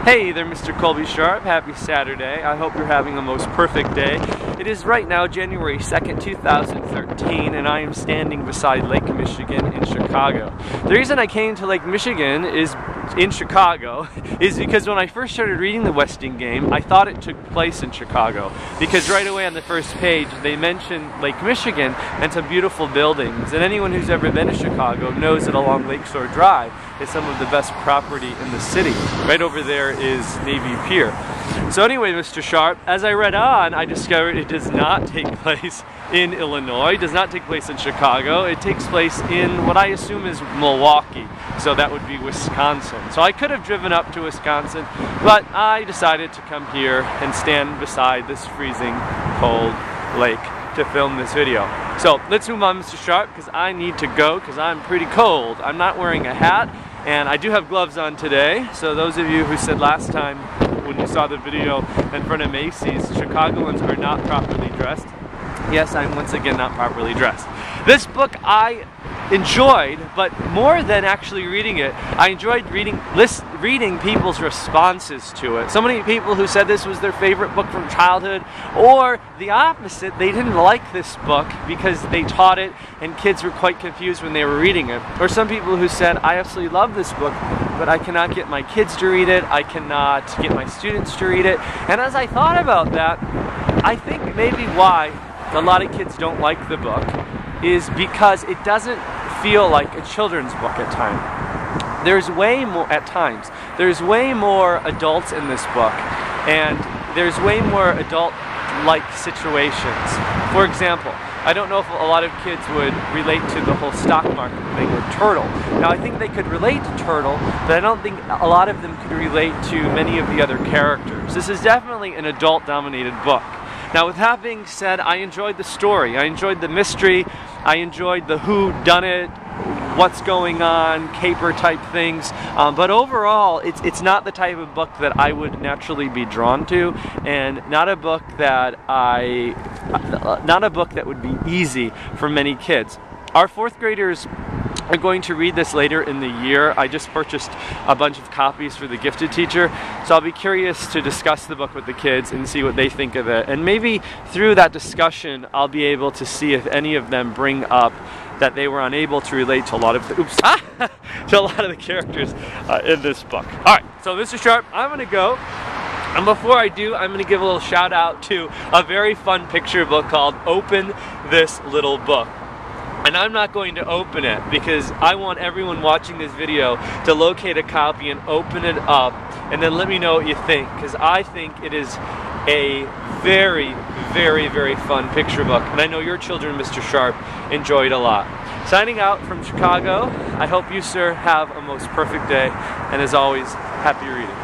Hey there, Mr. Colby Sharp. Happy Saturday. I hope you're having a most perfect day. It is right now January 2nd, 2013, and I am standing beside Lake Michigan in Chicago. The reason I came to Lake Michigan is because when I first started reading the Westing game, I thought it took place in Chicago, because right away on the first page they mention Lake Michigan and some beautiful buildings, and anyone who's ever been to Chicago knows that along Lakeshore Drive is some of the best property in the city. Right over there is Navy Pier. So anyway, Mr. Sharp, as I read on, I discovered it does not take place in Illinois, it does not take place in Chicago, it takes place in what I assume is Milwaukee, so that would be Wisconsin. So I could have driven up to Wisconsin, but I decided to come here and stand beside this freezing cold lake to film this video. So let's move on, Mr. Sharp, because I need to go because I'm pretty cold. I'm not wearing a hat, and I do have gloves on today, so those of you who said last time when you saw the video in front of Macy's, Chicagoans are not properly dressed. Yes, I'm once again not properly dressed. This book I enjoyed, but more than actually reading it, I enjoyed reading people's responses to it. So many people who said this was their favorite book from childhood, or the opposite, they didn't like this book because they taught it and kids were quite confused when they were reading it. Or some people who said, I absolutely love this book, but I cannot get my kids to read it, I cannot get my students to read it. And as I thought about that, I think maybe why a lot of kids don't like the book is because it doesn't feel like a children's book at times. There's way more adults in this book, and there's way more adult-like situations. For example, I don't know if a lot of kids would relate to the whole stock market thing with Turtle. Now I think they could relate to Turtle, but I don't think a lot of them could relate to many of the other characters. This is definitely an adult-dominated book. Now with that being said, I enjoyed the story, I enjoyed the mystery, I enjoyed the whodunit, what's going on, caper type things, but overall it's not the type of book that I would naturally be drawn to, and not a book that would be easy for many kids. Our fourth graders are going to read this later in the year. I just purchased a bunch of copies for the gifted teacher, so I'll be curious to discuss the book with the kids and see what they think of it. And maybe through that discussion, I'll be able to see if any of them bring up that they were unable to relate to a lot of the, to a lot of the characters in this book. All right, so Mr. Sharp, I'm gonna go. And before I do, I'm going to give a little shout out to a very fun picture book called Open This Little Book. And I'm not going to open it because I want everyone watching this video to locate a copy and open it up and then let me know what you think, because I think it is a very, very, very fun picture book, and I know your children, Mr. Sharp, enjoyed a lot. Signing out from Chicago, I hope you, sir, have a most perfect day, and as always, happy reading.